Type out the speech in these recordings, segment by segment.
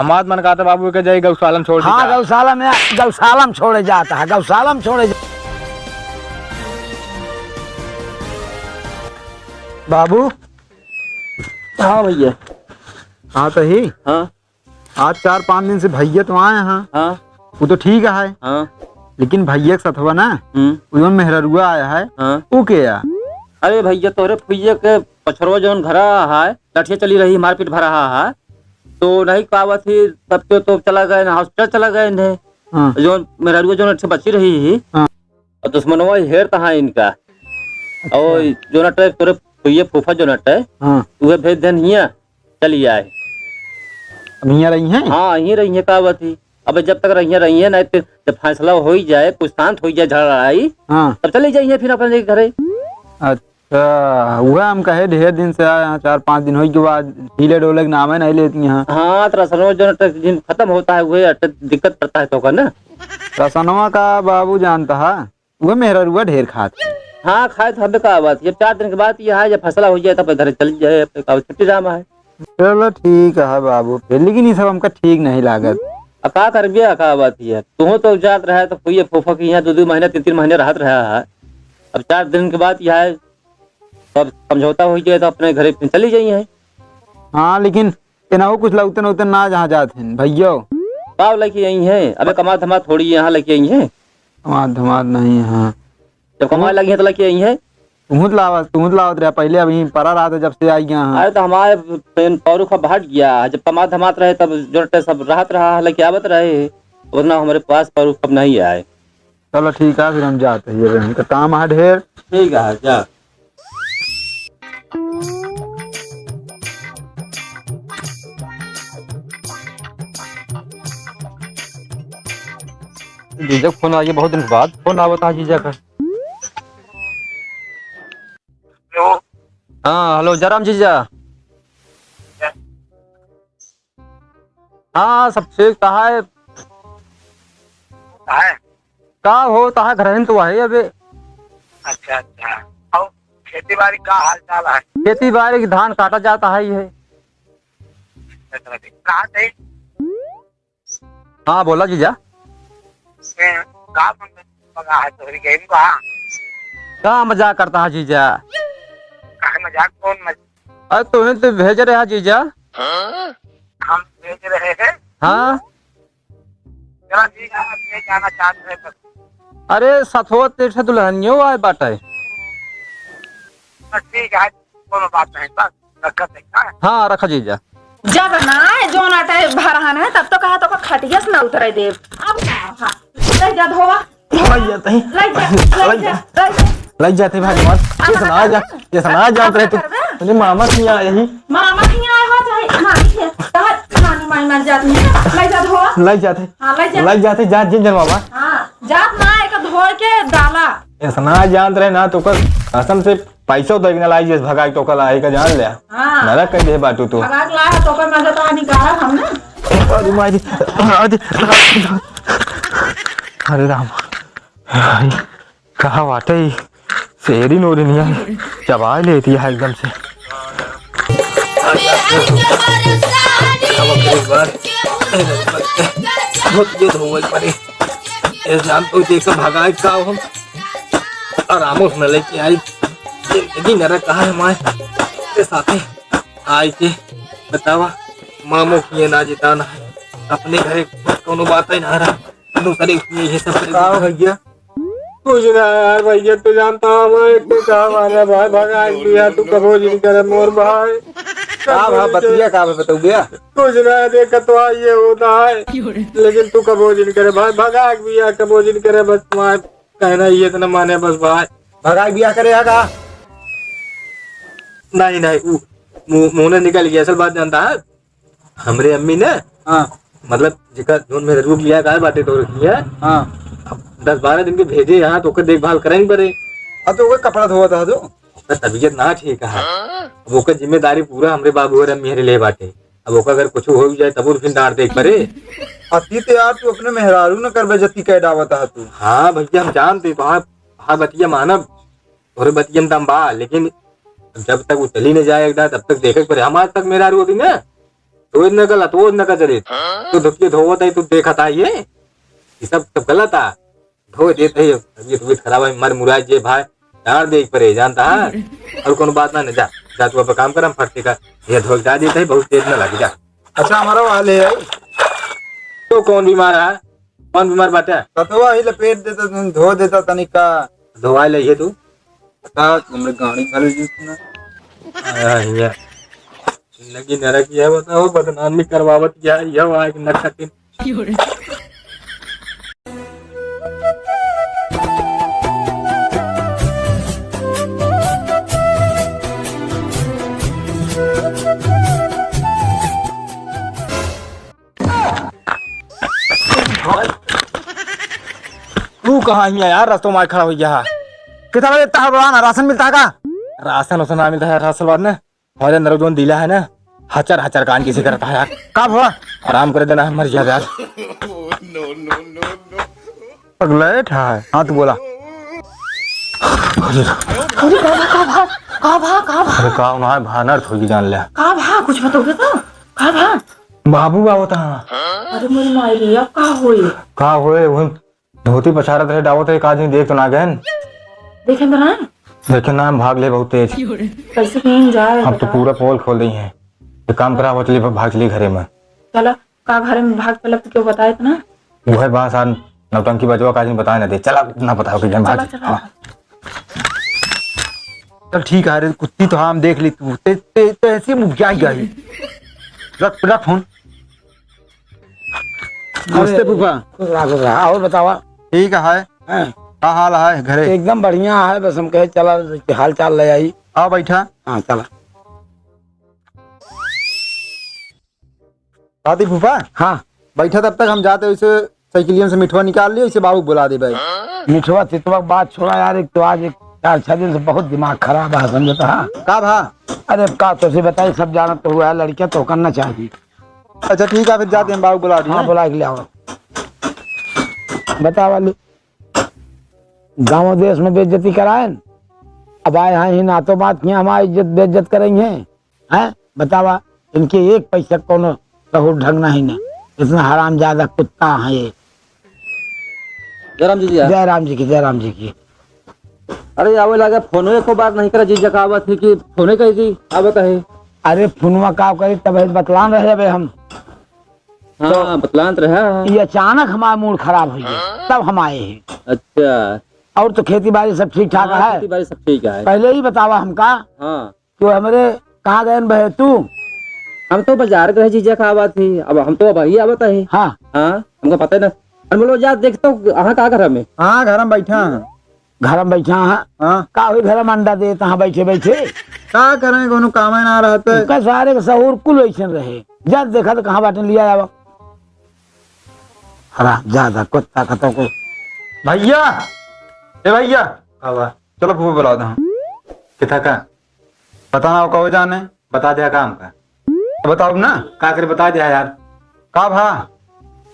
हमार मन कहता बाबू के जाए गौशाला में छोड़ दी। हाँ गौशाला में छोड़े जाता है, गौशाला में छोड़े बाबू। हाँ भैया। हाँ तो ही हाँ आज 4-5 दिन से भैया तो आए हैं। हाँ वो तो ठीक है हाँ लेकिन भैया के साथ हुआ ना उधर मेहरुआ आया है। हाँ। वो क्या? अरे भैया तोरे भैया के पछरवा जौन घरा है लठिया चली रही मारपीट भरा है तो नहीं कावा थी तब तो चला गए हॉस्पिटल चला गए इन्हें। हाँ। जो मेहरुआ जो अच्छे बची रही हाँ। और दुश्मनवा हेर तहा इनका। अच्छा। और जो नट तोरे भैया फूफा जो नट है हाँ। वह भेज देन हिया चली आए। अब यहाँ रही हैं? हाँ यहीं रही है कावा थी। अब जब तक रही है नहीं तो जब फैसला हो ही जाए कुछ शांत हो जाए झगड़ाई हाँ। तब चले जाइए फिर अपने घरे। अच्छा हुआ हम कहे ढेर दिन से आए हैं 4-5 दिन हो गए आज ढीले डोले के नाम है नहीं लेती हैं। हाँ तो रसनवा जो खत्म होता है वही दिक्कत पड़ता है तो का ना। रसनवा का बाबू जानता है वह मेहरुआ ढेर खाते। हाँ खाए तो हमें का बात जब 4 दिन के बाद यह है जब फैसला हो जाए तब घर चल जाए छुट्टी राम है। चलो ठीक है बाबू फिर लेकिन ये सब हमका ठीक नहीं लागत। का कर बिया का बात है तुम तो जात रहा है तो कोई फूफा की यहाँ 2-2 महीने 3-3 महीने रहत रहा है। अब 4 दिन के बाद यह है सब समझौता हो जाए तो अपने घरे चली जाइए। हाँ लेकिन केनाहू कुछ लगते उतन ना जहाँ जाते हैं भैया पाव लेके यही है। अबे कमा धमा थोड़ी यहाँ लेके यही है। धमाद नहीं है। हाँ जब कमाए लगी है तो लेके यही है। तुम लावत रहा पहले अभी परा रहा था जब से आई गया। अरे तो हमारे पौरू का हट गया जब कमा धमात रहे तब जो सब राहत रहा लेके आवत रहे उतना हमारे पास पौरू कब नहीं आए। चलो ठीक है फिर हम जाते हैं हमका काम है ढेर। ठीक है जा। जीजा फोन आइए बहुत दिन के बाद फोन आवता है जीजा का। हाँ हेलो जयराम जीजा। हाँ सब ठीक कहा है का होता है घर तो है अबे। अच्छा और खेती बाड़ी का हाल चाल है? खेती बाड़ी की धान काटा जाता है ये। कहाँ थे? हाँ बोला जीजा। क्या मजाक करता है जीजा? मजाक कौन मजाक? अरे तुम्हें तो भेज रहे हैं जीजा। हम भेज रहे हैं। हाँ चलो ठीक है आप जाना चाहते हैं तो अरे सथो तेरे दुल्हनियों आए बाटे। ठीक है कोनो बात नहीं बस रखा है। हाँ रखा जीजा। जब ना जो नाटे भरहन है तब तो कहा तो खटिया से ना उतरे देव। अब ले जा धोवा लग जाते भगवान ये सुना जात रहे तुझे मामा की आए ही मामा की आए हो चाहे नानी है नानी माई मर जाती है ले जा धोवा लग जाते। हाँ लग जाते जात जिन जन मामा। हाँ जात ना एक धो के डाला ये सुना जानत रहे ना तो कर कसम से पैसा तो इतना लाई जैसे भगा तो कल आए का जान लिया। हाँ नरक कर दे बाटू तो भगा के लाया तो कर मजा तो निकाला हमने। अरे माई अरे राम कहा वाटे शेरी नोरी नहीं है चबा लेती है एकदम से। जान तो देखकर भगा का हम आराम से लेके आई जिंदगी नरक कहा है हमारे साथ आई के बतावा मामो की ना जिताना है अपने घरे कोनो बात ही ना रहा दूसरे ये सब भैया कुछ ना यार भैया तू जानता हमारे भाई भगा दिया तू कबो नहीं करे मोर भाई बतिया का बताऊ गया कुछ ना देख तो ये होता है लेकिन तू कबो नहीं करे भाई भगा दिया कबो नहीं करे बस तुम्हारे कहना ये तो न माने बस भाई भगा दिया करे का नहीं मुंह ने निकल गया असल बात जानता है हमरे अम्मी ने। हाँ मतलब जिका जोन में रूप लिया का बातें तो रखी है। हाँ 10-12 दिन के भेजे यहाँ तो देखभाल करेंगे पड़े। अब तो कपड़ा धोआ था तो तबीयत ना ठीक है वो का जिम्मेदारी पूरा हमरे बाबू और अम्मी ले बाटे। अब ओका अगर कुछ हो जाए तब फिर डांट देख पड़े। अति तो यार तू अपने मेहरारू न कर बेजती कह डावता है तू। हाँ भैया हम जानते हाँ बतिया मानब और बतिया दम बा लेकिन जब तक वो चली न जाए तब तक देखे पड़े। हम आज तक मेहरारू अभी ना तो न गलत वो न कचरे तो धुपके धोवत है तू देखा था ये सब सब गलत है धो देते है तबीयत खराब है मर मुराज जे भाई यार देख परे जानता है और कौन बात ना जा जा तू अब काम करम फटके का ये धो डाल देते है बहुत तेज न लग जा। अच्छा हमारा वाले है तो कौन बीमार है कौन बीमार बाटे कतवा ही लपेट देता धो देता तनिका धोवा ले ये तू बता तुमने गाड़ी खाली जितना ये जिंदगी नरक है बताओ बदनामी करवावत क्या है यह आग नटकिन तू कहाँ ही है यार रास्तों में खड़ा हो गया कितना बजे इतना बड़ा राशन मिलता है का राशन उसन ना मिलता है राशन बाद ना और अंदर जोन दिला है ना हचर हचर कान किसी करता है यार कब हुआ आराम कर देना मर जा यार पगला है हाँ तू बोला अरे अरे का वहाँ भानर थोड़ी जान ले का भा कुछ बताओगे तो का भा बाबू बाबू था अरे मेरी मायरी अब का होई का होए वो धोती पछारत रहे डावत है एक आदमी देख तो ना गए देखे तो ना देखे ना भाग ले बहुत तेज कैसे कहीं जाए अब तो पूरा पोल खोल दी है एक काम करा वो चली भाग चली घरे में चलो का घर में भाग चलब तो क्यों बताए तो ना वो है बात सार नौटंकी बजवा का आदमी बताए ना दे चला ना बताओ कि जन चला भाग चला चल ठीक है अरे कुत्ती तो हम देख ली तू ते ऐसी मुझ क्या गई रख फोन नमस्ते फूफा और बतावा ठीक है क्या हाल है घरे एकदम बढ़िया है बस हम कहे चला हाल चाल ले आई आ बैठा हाँ चला दादी फूफा हाँ बैठा तब तक हम जाते वैसे साइकिलियन से मिठवा निकाल लियो इसे बाबू बुला दे भाई मिठवा तितवा बात छोड़ा यार एक तो आज एक 4-6 दिन से बहुत दिमाग खराब है समझता हाँ का भा अरे का तो से बताई सब जाना तो हुआ है लड़कियां तो करना चाहिए अच्छा ठीक है फिर जाते हैं बाबू बुला दिए हाँ बुला के ले आओ बता वाली गाँव देश में बेइज्जती कराए अब आए हैं ही ना तो बात किया हमारी इज्जत बेइज्जत करेंगे हैं बतावा इनके एक पैसा कौन कहू ढंगना ही ना इतना हराम ज्यादा कुत्ता है ये जयराम जी जय राम जी की जय राम जी की अरे आवे लगा फोन को बात नहीं करा जीजा का आवत है कि फोने कही थी आवत है अरे फोनवा का करी तब बतलान रहे बे हम हाँ बतलान रहा ये अचानक हमारा मूड खराब हो गया तब हम आए हैं अच्छा और तो खेती बाड़ी सब ठीक ठाक है खेती बाड़ी सब ठीक है पहले ही बतावा हमका हाँ क्यों हमारे कहाँ गए भे तू हम तो बाजार गए जीजा का आवत थी अब हम तो अब ही आवत है हाँ हाँ हमको पता है ना अरे बोलो जा देख तो अहाँ का घर में हाँ घर में बैठा घर में बैठा है हाँ का हुई घर में अंडा दे तहाँ बैठे बैठे क्या करें कोनो काम ना रहते का सारे सहूर कुल वैसे रहे जब देखा तो कहाँ बाटे लिया जावा हरा ज्यादा कुत्ता का तो कोई भैया ए भैया चलो फूफा बुला दो किथा का बताना कहो जाने बता दिया काम का बताओ ना का कर बता दिया यार का भा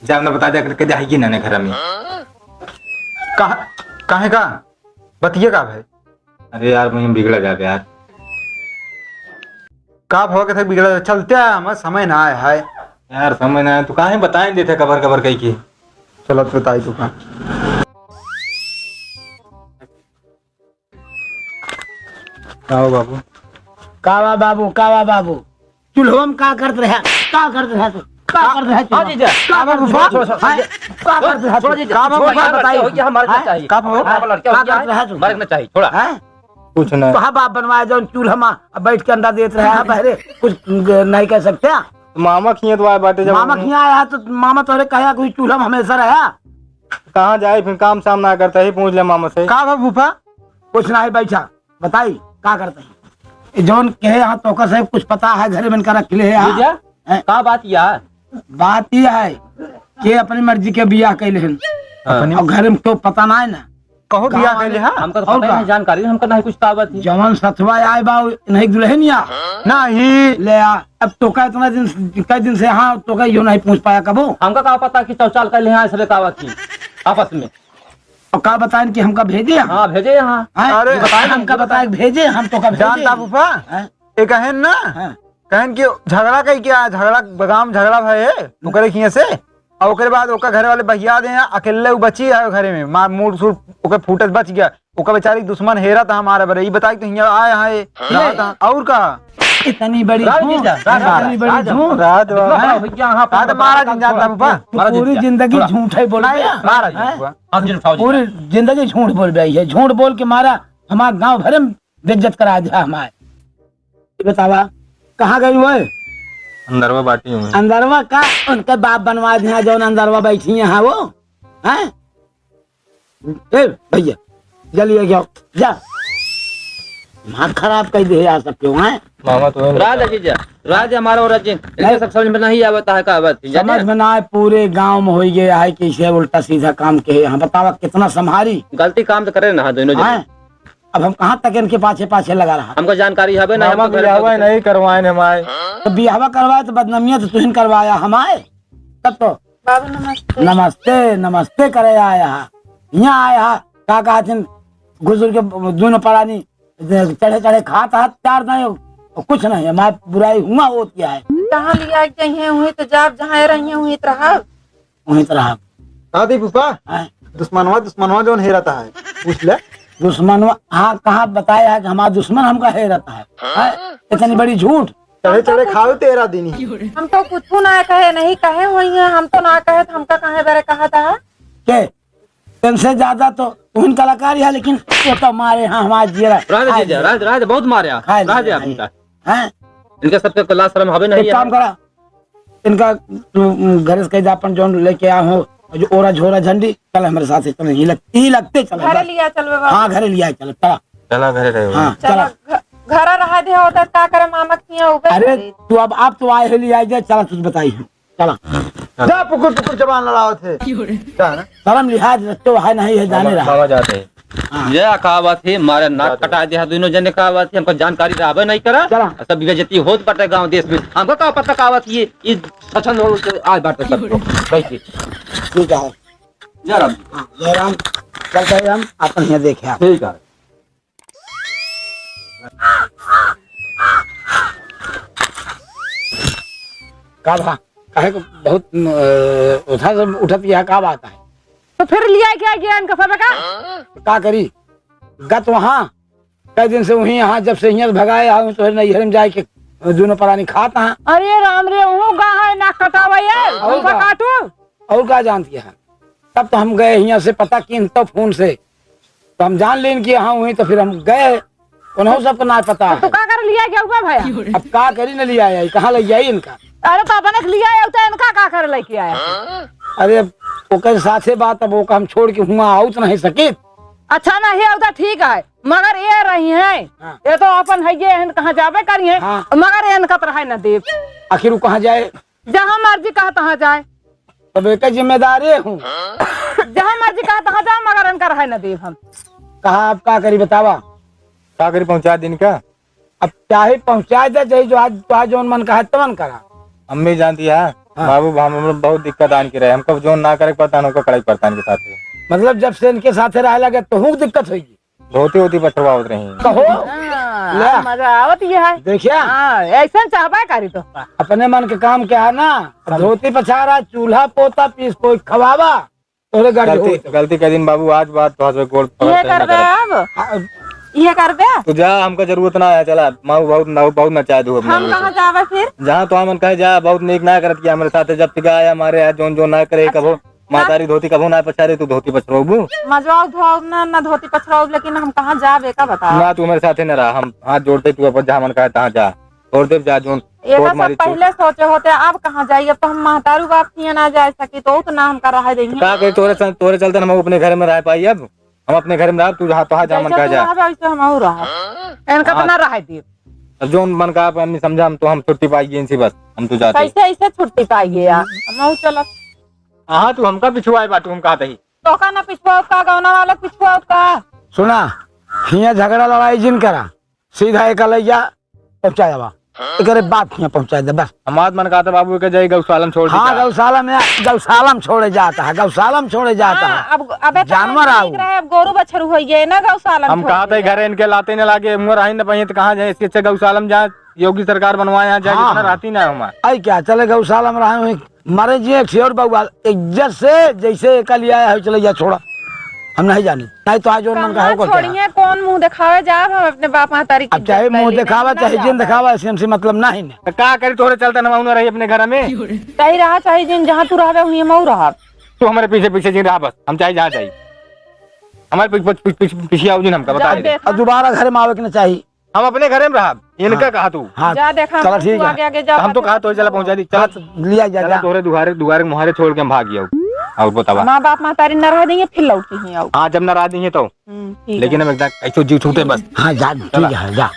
जब ने बता दिया करके जाएगी ना घर में काहे का बतिए का भाई अरे यार मुझे बिगड़ा जाते यार का भाव के थे बिगड़ा चलते है हमारा समय ना आया है यार समझ ना तू काहे बताएं देते कबर कबर कही की चलो तो बताई तू का आओ बाबू कावा बाबू चूल्हा में का करते रहे का करते रहे का करते रहे हाँ जीजा का करते रहे का करते रहे छोड़ो जीजा का बाबू बताइए हो गया हमारे को चाहिए का भाव लड़का हो का करते रहे तू हमारे को चाहिए थोड़ा हैं कुछ ना तो हाँ बाप बनवाया जो चूल्हा में बैठ के अंडा देते रहे हैं बहरे कुछ नहीं कह सकते मामा खिए तो आए बाटे जब मामा के यहाँ आया तो मामा तोरे कहा कोई चूल्हा में हमेशा रहा कहाँ जाए फिर काम शाम ना करता ही पूछ ले मामा से का भाव फूफा कुछ ना है बैठा बताई का करते हैं जौन कहे यहाँ तो का साहब कुछ पता है घर में रख ले जीजा का बात यार बात यह है कि अपनी मर्जी के बियाह कैले हैं और घर में तो पता ना है ना कहो बिया कैले हा हमका तो पता नहीं जानकारी हमका नहीं कुछ कावत थी जवन सथवा आए बा नहीं दुल्हन या नहीं ले आ अब तो का इतना दिन कई दिन से हाँ तो का यो नहीं पहुंच पाया कबो हमका का पता कि चौचाल कर ले यहाँ इसलिए कावत थी आपस में और का बताएं कि हमका भेजे हाँ भेजे यहाँ अरे अरे बताएं हमका बताए भेजे हम तो का भेजे जानता फूफा हैं? एक है ना हैं? कहन के झगड़ा कही क्या झगड़ा गांव में झगड़ा भय है ओकरे खिया से और ओकरे बाद ओकर घर वाले बहिया दे अकेले उ बची है घरे में मार मूड सूर ओकर फूटत बच गया ओकर बेचारी दुश्मन हेरा था हमारे बरे ई बताई तो हिया आए हां रहा था और का इतनी बड़ी झूठ, इतनी बड़ी झूठ। रात महाराज जाता पापा पूरी जिंदगी झूठ ही बोल रहा महाराज पूरी जिंदगी झूठ बोल रही है। झूठ बोल के मारा हमारे गांव भर में बेइज्जत करा दिया हमारे। बतावा कहाँ गई वो अंदरवा बाटी हूँ अंदरवा का उनके बाप बनवा दिया जो अंदरवा बैठी है वो हैं भैया जल्दी जाओ जा माँ खराब कर दे यार सब क्यों है मामा तो राज जीजा राज हमारा और राज इनके सब समझ में नहीं आवता है का बात समझ में ना आए पूरे गांव में हो गया है कि इसे उल्टा सीधा काम के यहाँ बतावा कितना संभारी गलती काम तो करे ना दोनों जने। अब हम कहाँ तक इनके पाछे पाछे लगा रहा हमको जानकारी है ना मामा बियाह नहीं करवाए हमारे तो बियाह करवाए तो बदनामियत तो तुहिन करवाया हमारे तब तो बाबू नमस्ते। नमस्ते नमस्ते करे आया यहाँ आया का कहते गुजर के दोनों परानी चढ़े चढ़े खाता चार नहीं कुछ नहीं हमारे बुराई हुआ होती है कहाँ लिया जाइए वहीं तो जाब जहाँ रही वहीं तो रहा वहीं तरह आदि पुष्पा दुश्मनवा जो हेरता है पूछ ले दुश्मन हाँ कहाँ बताया है कि हमारा दुश्मन हमका है रहता है इतनी बड़ी झूठ चढ़े चढ़े खाओ तेरा दिन ही हम तो कुछ ना कहे नहीं कहे हुई है हम तो ना कहे तो हमका कहे बेरे कहा था के इनसे ज्यादा तो उन कलाकारी है लेकिन वो तो हमारे यहाँ हमारा जीरा राज जीजा राज राज बहुत मारे राज इनका है इनका सबके कला शर्म हवे एक नहीं काम करा इनका घर से जापन जो लेके आया हूँ जो ओरा झोरा झंडी चल हमारे साथ चल ही लगते चल घर लिया चल बाबा हाँ घर लिया चल चला चला घरे रहे हाँ चला चला घर रहा दे होता का करे मामा किया अरे तू अब आप तो आए ले आए चला तुझ बताई चला जा पुकुर पुकुर जबान लड़ाओ थे जा ना शर्म लिहाज रखते है नहीं है जाने रहा मामा जाते हैं ये कहावत है मारे नाक कटा दिया दोनों जने कहावत है हमको जानकारी रहा नहीं करा चला। सब बेइज्जती होत बाटे गांव देश में हमको का पता कहावत ये सचन हो आज बाटे सब कैसे ठीक है जय राम जय राम चलते हैं हम अपन यहाँ देखे आप ठीक है का भा कहे को बहुत उठत यह का बात है तो फिर लिया क्या गया इनका सब का करी गत वहाँ कई दिन से वही यहाँ जब से यहाँ भगाए आऊँ तो नैहर में जाए के दोनों परानी खाता है अरे राम रे वो कहाँ है ना कटावा यार उनका काटू और का जानती है तब तो हम गए यहाँ से पता किन तो फोन से तो हम जान लेन कि यहाँ हुई तो फिर हम गए उन्होंने सबको ना पता है तो का कर लिया क्या हुआ भैया अब का करी न लिया आई कहाँ लग जाई इनका अरे तो अपने लिया है तो इनका का कर लेके आया अरे ओकर साथे बात अब वो हम छोड़ के हुआ आउत नहीं सके अच्छा नहीं होता ठीक है मगर ये रही है हाँ। ये तो अपन है ये कहाँ जावे करिए हाँ। मगर इनका तो रहे न देव आखिर वो कहाँ जाए जहाँ मर्जी कहा तहाँ जाए तब एक जिम्मेदारी हूँ जहाँ मर्जी कहा तहाँ जाए मगर इनका रहे न देव हम कहा आप का करी बतावा का करी पहुंचा दिन का अब चाहे पहुँचा दे चाहे जो आज जो मन कहा तमन करा अम्मी जानती है बाबू हम बहुत दिक्कत आन के रहे हमको जो ना करे पता उनको कड़ाई पड़ता इनके साथ मतलब जब से इनके साथ रह लगे तो हूँ दिक्कत होगी धोती होती पछवा होत रही कहो ले। मजा आवत ये है देखिया ऐसा चाहबा करी तो अपने मन के काम क्या है ना धोती पछाड़ा चूल्हा पोता पीस कोई खवावा तोरे गलती के दिन बाबू आज बात तो गोल ये कर दे अब ये कर दे तू जा हमको जरूरत ना है चला माऊ बहुत नचा दू हम कहाँ जावे फिर जहाँ तो मन कहे जा बहुत नेक ना करत किया हमारे साथ जब तक आया हमारे जोन जो ना करे कभो मातारी धोती कभो ना पछारे तू धोती पछरोबू मजवाओ धोओ ना धोती पछराओ लेकिन हम कहाँ जावे का बता ना तू मेरे साथ न रहा हम हाथ जोड़ते तू अपन जहाँ मन कहे तहाँ जा और देव जा जोन ये सब पहले सोचे होते अब कहाँ जाइए अब तो हम महतारू बाप किया ना जा सके तो ना हम कर रहा देंगे का कहे तोरे चलते हम अपने घर में रह पाई अब हम अपने घर में रह तू जहाँ तो जहाँ मन कहे जा वैसे हम और रहा इनका तो ना रहा दी अब जो मन का हमने समझा हम तो हम छुट्टी पाई इनसे बस हम तो जाते कैसे ऐसे छुट्टी पाइए यार हम चलो हाँ तू हमका पिछुआए बाटू हम कहा ही तो का ना पिछुआ का गौना वाला पिछुआ का सुना हियाँ झगड़ा लड़ाई जिन करा सीधा एक लैया पहुँचा जावा एक बात हियाँ पहुँचा दे बस हमार मन कहा था बाबू के जाए गौशाला छोड़ हाँ गौशाला में छोड़े जाता है गौशाला में छोड़े जाता है अब अबे जानवर आओ अब गोरू बछरू हो गए ना गौशाला हम कहा था घर इनके लाते न लागे रही न पाए तो कहाँ जाए इसके अच्छा गौशाला में जहाँ योगी सरकार बनवाए यहाँ जाए, हाँ। जितना रहती ना हमारे। आई क्या चले गौशाला में रहा हूँ मारे जी एक और बउआ इज्जत से जैसे कल आया है चले जा छोड़ा हम नहीं जाने नहीं तो आज और मन का कहाँ होगा छोड़िए कौन मुंह दिखावे जाब हम अपने बाप महतारी की अब चाहे इज्जत मुंह लेने दिखावा ना चाहे जाब। जिन दिखावा ऐसे हमसे मतलब नहीं ने तो का करी तोरे चलता नमाउना रही अपने घर में। सही रहा चाहे जिन जहाँ तू रहबे वहीं मऊ रहा। तू हमारे पीछे पीछे जी रहा, बस हम चाहे जहाँ चाहिए हमारे पीछे आओ जिन हमका बता जा दे। देखा अब दोबारा घर में आवे के ना चाहिए हम अपने घर में रहा, इनका कहा तू। हाँ जा देखा चलो ठीक तू है आगे आगे जा। हम तो कहा तो चला पहुंचा दी, चला लिया जा चला जा तोरे दुआरे मुहारे छोड़ के हम भाग गया और बतावा। माँ बाप महतारी न रह देंगे फिर लौट के ही आओ। हाँ जब नाराज नहीं है तो, ठीक है। लेकिन हम एकदम ऐसे जीव छूटे बस। हाँ जा ठीक है जा